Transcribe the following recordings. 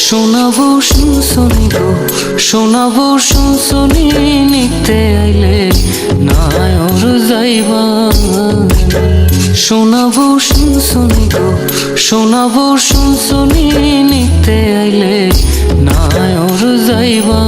শোনাবো শুনশনি গো, শোনাবো শুনশনি, নিতে আইলে নায়র যাইবা। শোনাবো শুনশনি গো, শোনাবো শুনশনি, নিতে আইলে নায়র যাইবা।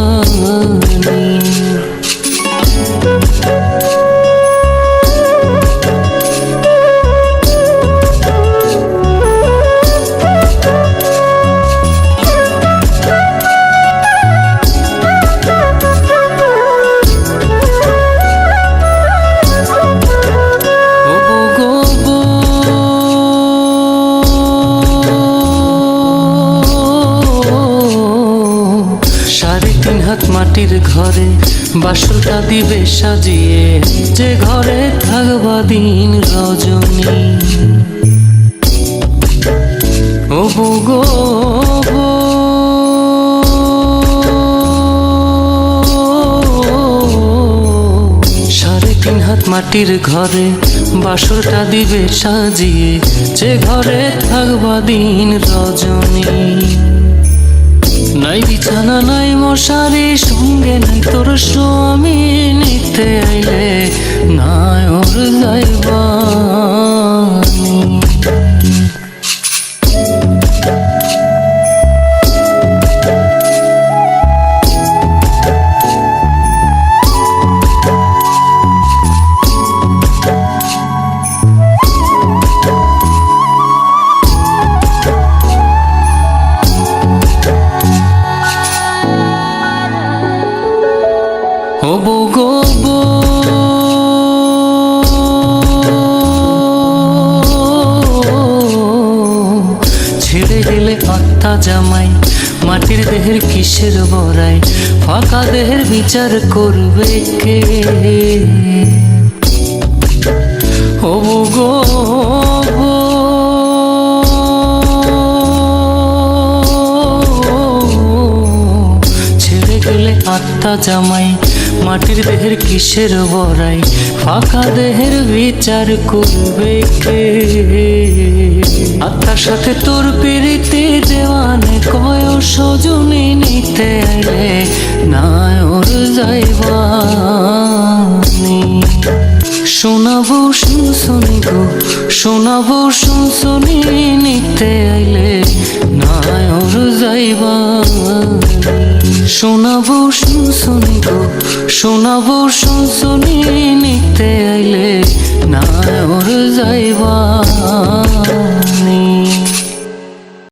মাটির ঘরে বাসরটা দিবে সাজিয়ে, যে ঘরে থাকবা দিন রজনী। ও গো সাড়ে 3 হাত মাটির ঘরে বাসরটা দিবে সাজিয়ে, যে ঘরে থাকবা দিন রজনী। নাই বিছানা নাই মশারি, সঙ্গে নাই তোর স্বামী, নিতে আইলে নায়র যাইবা। ওবো গো ছেড়ে গেলে আত্মা জামাই, মাটির দেহের কিসের বড়াই, ফাঁকা দেহের বিচার করবে কে? ওবো গো ছেড়ে গেলে আত্মা জামাই, মাটির দেহের কিসের বড়াই, ফাঁকা দেহের বিচার করবে কে? আত্মার সাথে তোর প্রীতি দেওয়ানে কয় সজনী, নিতে আইলে নায়র যাইবা। শোনাবো শুনশনি গো, শোনাবো শুনশনি, নিতে আইলে নায়র যাইবা। শোনাবো শুনশনি গো, শোনাবো শুনশনি,